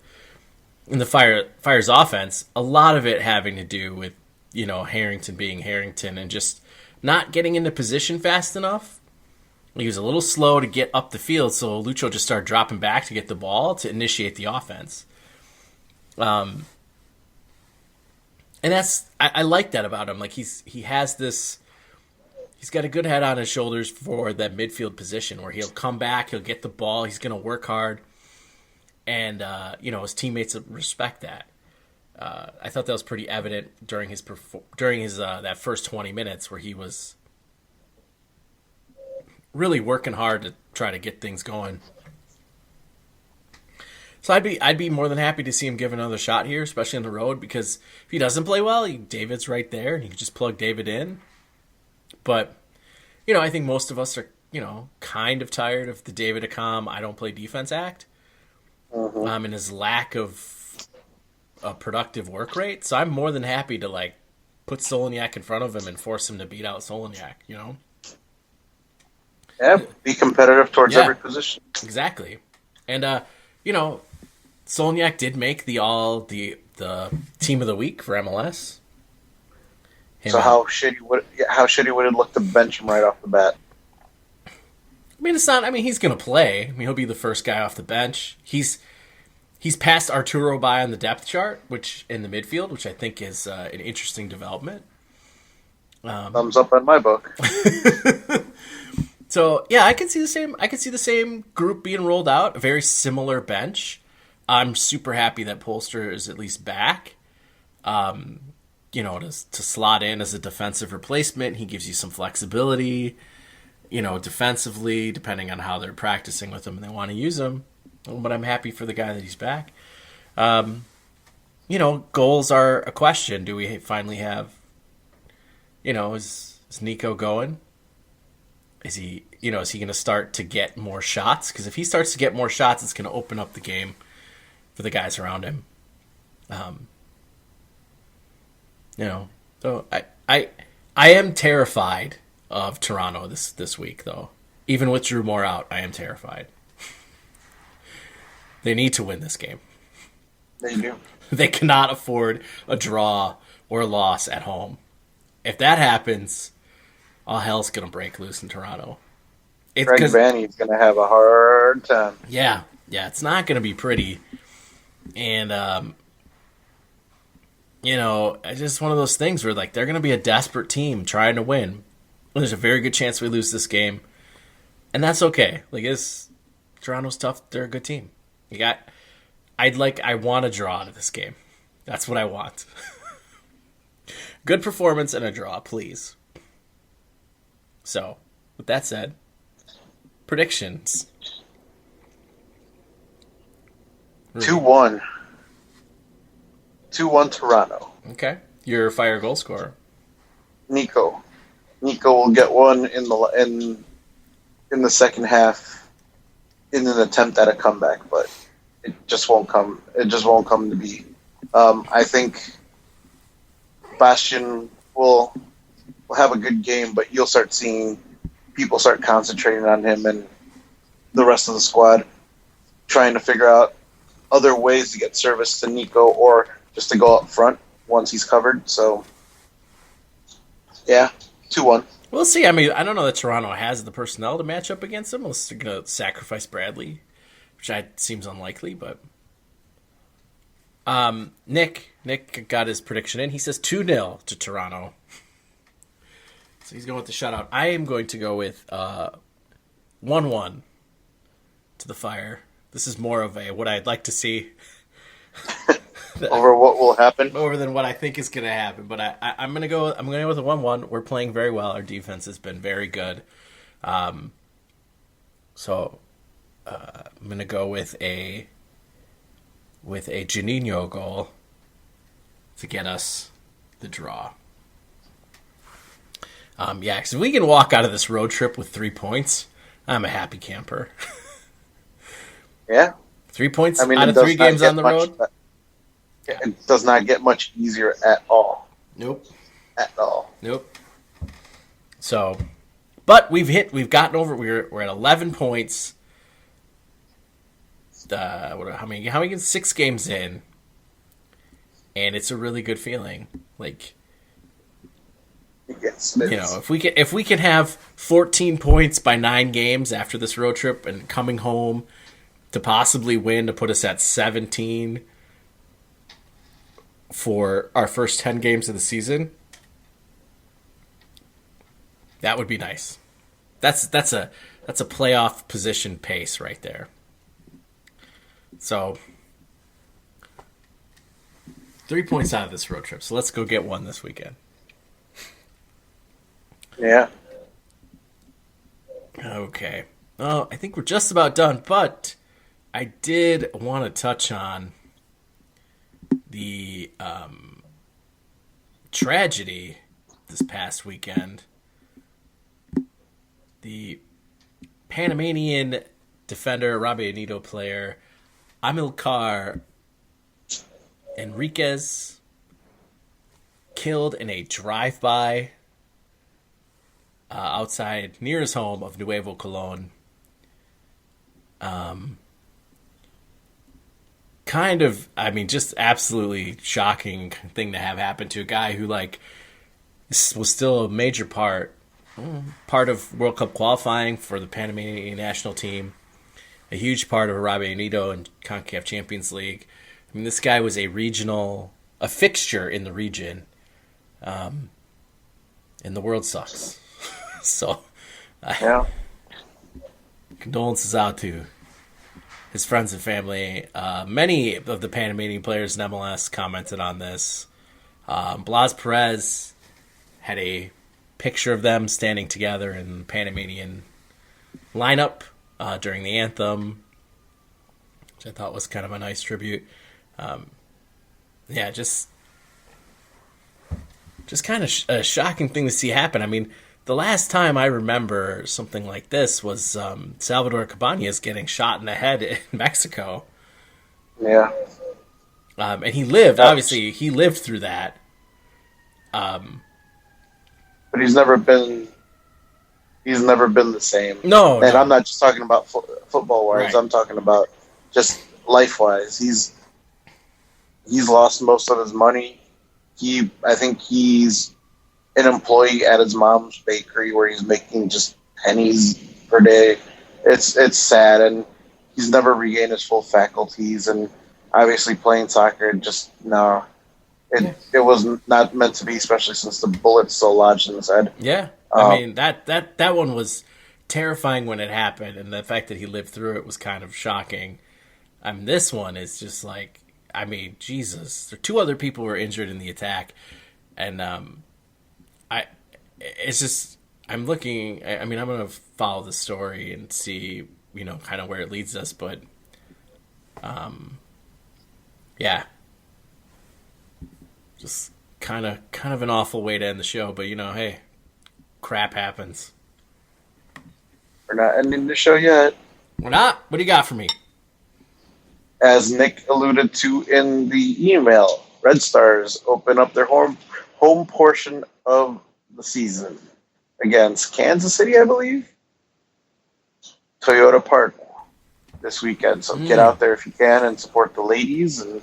in the Fire's offense. A lot of it having to do with, Harrington being Harrington and just not getting into position fast enough. He was a little slow to get up the field, so Lucho just started dropping back to get the ball to initiate the offense. And I like that about him. Like he has this, he's got a good head on his shoulders for that midfield position where he'll come back, he'll get the ball, he's going to work hard, and his teammates respect that. I thought that was pretty evident during his that first 20 minutes where he was really working hard to try to get things going. So I'd be more than happy to see him give another shot here, especially on the road, because if he doesn't play well, David's right there, and you can just plug David in. But I think most of us are kind of tired of the David Accam I don't play defense act, and his lack of a productive work rate. So I'm more than happy to put Soloniak in front of him and force him to beat out Soloniak, Yeah, be competitive towards every position. Exactly. And Soloniak did make the team of the week for MLS. How shitty would it look to bench him right off the bat? I mean, it's not. I mean, he's going to play. I mean, he'll be the first guy off the bench. He's passed Arturo by on the depth chart, which in the midfield, which I think is an interesting development. Thumbs up in my book. So yeah, I can see the same group being rolled out. A very similar bench. I'm super happy that Polster is at least back. To slot in as a defensive replacement, he gives you some flexibility. Defensively, depending on how they're practicing with him and they want to use him. But I'm happy for the guy that he's back. Goals are a question. Do we finally have, is Nico going? Is he going to start to get more shots? Because if he starts to get more shots, it's going to open up the game for the guys around him. So I am terrified of Toronto this week, though. Even with Drew Moore out, I am terrified. They need to win this game. They do. They cannot afford a draw or a loss at home. If that happens, all hell's going to break loose in Toronto. Gregg Vanny's going to have a hard time. Yeah, it's not going to be pretty. And, it's just one of those things where, they're going to be a desperate team trying to win. And there's a very good chance we lose this game. And that's okay. Toronto's tough. They're a good team. You got I want a draw out of this game. That's what I want. Good performance and a draw, please. So, with that said, predictions. 2-1. 2-1 Toronto. Okay. Your fire goal scorer. Nico. Nico will get one in the second half in an attempt at a comeback, but it just won't come. It just won't come to be. I think Bastian will have a good game, but you'll start seeing people start concentrating on him and the rest of the squad trying to figure out other ways to get service to Nico or just to go up front once he's covered. So, yeah, 2-1. We'll see. I mean, I don't know that Toronto has the personnel to match up against him unless they're going to sacrifice Bradley, which seems unlikely. But Nick got his prediction in. He says 2-0 to Toronto. So he's going with the shutout. I am going to go with 1-1 to the Fire. This is more of a what I'd like to see over what will happen, over than what I think is going to happen. But I'm going to go. I'm going to go with a 1-1. We're playing very well. Our defense has been very good. So I'm going to go with a Juninho goal to get us the draw. Yeah, because if we can walk out of this road trip with 3 points, I'm a happy camper. Yeah. 3 points out of 3 games on the road? It does not get much easier at all. Nope. At all. Nope. So, but we've gotten over, we're at 11 points. How many 6 games in, and it's a really good feeling. Like, yes, you know, if we can have 14 points by 9 games after this road trip and coming home to possibly win to put us at 17 for our first 10 games of the season, that would be nice. That's a playoff position pace right there. So 3 points out of this road trip. So let's go get one this weekend. Yeah. Okay. Oh, I think we're just about done, but I did want to touch on the tragedy this past weekend. The Panamanian defender, Robbie Anito player, Amilcar Enriquez, killed in a drive-by outside near his home of Nuevo Colon. Just absolutely shocking thing to have happen to a guy who, like, was still a major part of World Cup qualifying for the Panamanian national team, a huge part of Robbie Anito and CONCACAF Champions League. I mean, this guy was a fixture in the region, and the world sucks. So, yeah. Condolences out to his friends and family. Many of the Panamanian players in MLS commented on this. Blas Perez had a picture of them standing together in the Panamanian lineup during the anthem, which I thought was kind of a nice tribute. Just kind of a shocking thing to see happen. I mean, the last time I remember something like this was Salvador Cabañas getting shot in the head in Mexico. Yeah. And he lived, obviously, he lived through that. But he's never been the same. No. I'm not just talking about football-wise. Right. I'm talking about just life-wise. He's lost most of his money. I think he's an employee at his mom's bakery where he's making just pennies per day. It's sad, and he's never regained his full faculties. And obviously, playing soccer, it was not meant to be, especially since the bullet's still lodged in his head. Yeah, I mean that one was terrifying when it happened, and the fact that he lived through it was kind of shocking. I mean, this one is just like, I mean, Jesus. There are two other people who were injured in the attack, and it's just, I'm looking. I mean, I'm gonna follow the story and see, kind of where it leads us, but, yeah, just kind of an awful way to end the show. But hey, crap happens. We're not ending the show yet. We're not. What do you got for me? As Nick alluded to in the email, Red Stars open up their home portion of the season against Kansas City, I believe. Toyota Park this weekend. So get out there if you can and support the ladies. And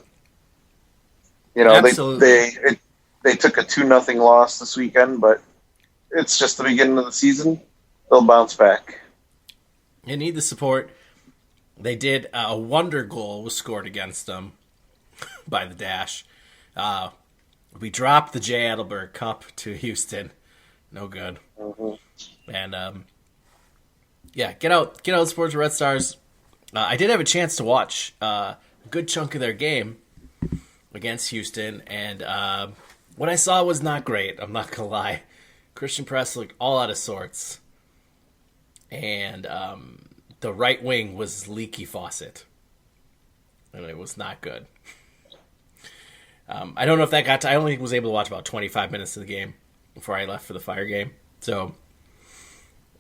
Absolutely. they took a 2-0 loss this weekend, but it's just the beginning of the season. They'll bounce back. They need the support. They did a wonder goal was scored against them by the Dash. We dropped the J. Adelberg Cup to Houston. No good. Mm-hmm. And get out and support the Red Stars. I did have a chance to watch a good chunk of their game against Houston, and what I saw was not great. I'm not gonna lie. Christian Press looked all out of sorts, and the right wing was leaky faucet, and it was not good. I don't know if that got to... I only was able to watch about 25 minutes of the game before I left for the Fire game, so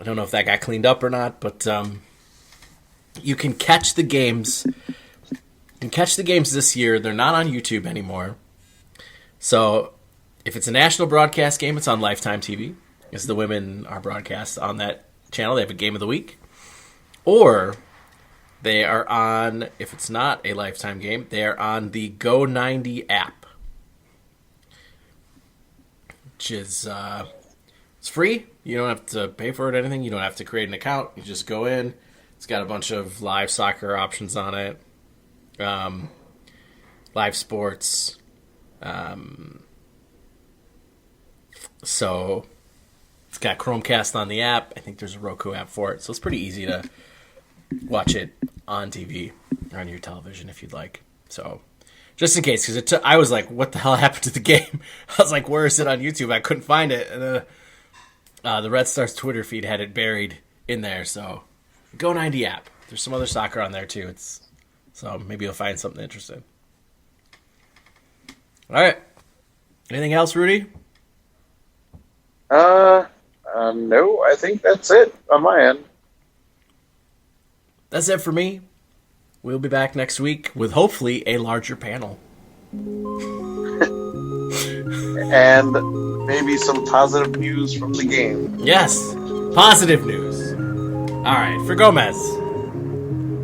I don't know if that got cleaned up or not, but you can catch the games. You can catch the games this year. They're not on YouTube anymore. So if it's a national broadcast game, it's on Lifetime TV, because the women are broadcast on that channel. They have a game of the week. Or they are on, if it's not a Lifetime game, they are on the Go90 app, which is it's free. You don't have to pay for it or anything. You don't have to create an account. You just go in. It's got a bunch of live soccer options on it, live sports. So it's got Chromecast on the app. I think there's a Roku app for it. So it's pretty easy to watch it on TV or on your television if you'd like. So just in case, because I was like, what the hell happened to the game? I was like, where is it on YouTube? I couldn't find it. And the Red Stars Twitter feed had it buried in there. So Go90 app. There's some other soccer on there too. So maybe you'll find something interesting. All right. Anything else, Rudy? No, I think that's it on my end. That's it for me. We'll be back next week with hopefully a larger panel. And maybe some positive news from the game. Yes, positive news. All right, for Gomez.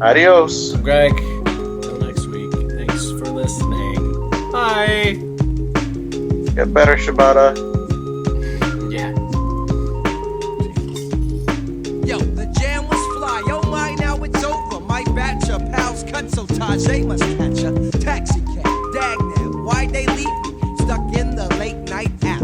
Adios. I'm Greg. Until next week, thanks for listening. Bye. Get better, Shibata. Yeah. Yo, the jam was fly. Oh my, now it's over. My batch of pals cut so Tajay must catch a taxi cab. Dag now, why'd they leave me stuck in the late night app?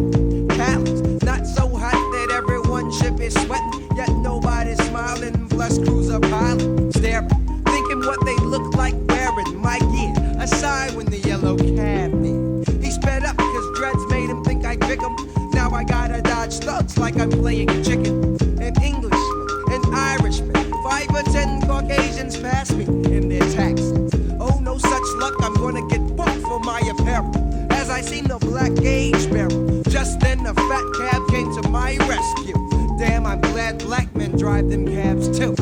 Callous, not so hot that everyone should be sweating, yet nobody's smiling. Plus cruiser pilot staring, thinking what they look like wearing my gear. Aside when the yellow cab near. He sped up because dreads made him think I'd pick him. Now I gotta dodge thugs like I'm playing chicken. An Englishman, an Irishman, 5 or 10 Caucasians pass me in their taxis. Oh, no such luck, I'm gonna get booked for my apparel. As I seen the black gauge barrel, just then the fat cab came to my rescue. Damn, I'm glad black men drive them cabs too.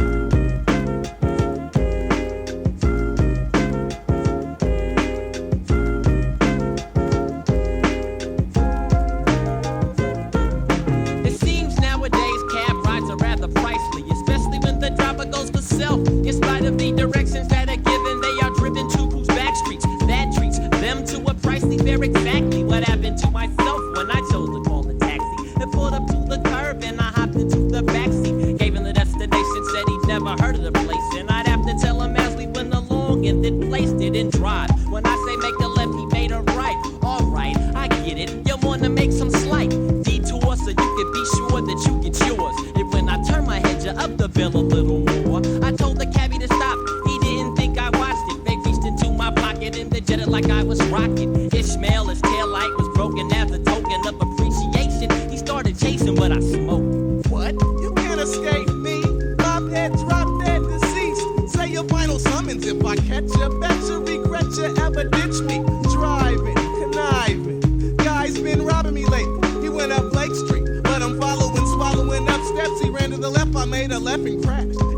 It seems nowadays cab rides are rather pricey, especially when the driver goes for self. In spite of the directions that are given, they are driven to whose back streets. That treats them to a pricey fare. Exactly what happened to myself when I chose to call a taxi and pulled up to the curb and I hopped into the backseat. Gave him the destination, said he'd never heard of the place, and I'd have to tell him as we went along and then placed it in drive. When I say make a left, he made a right. Alright, I get it. You wanna make some slight detour so you can be sure that you get yours. And when I turn my head, you up the bill a little more. I told the cabbie to stop. He didn't think I watched it. Fake like I was rocking. Ishmael, his tail light was broken as a token of appreciation. He started chasing what I smoked. What? You can't escape me. Bob dead, drop dead, deceased. Say your final summons if I catch you. Bet you regret you ever ditch me. Driving, conniving. Guy's been robbing me lately. He went up Lake Street, but I'm following, swallowing up steps. He ran to the left, I made a left and crashed.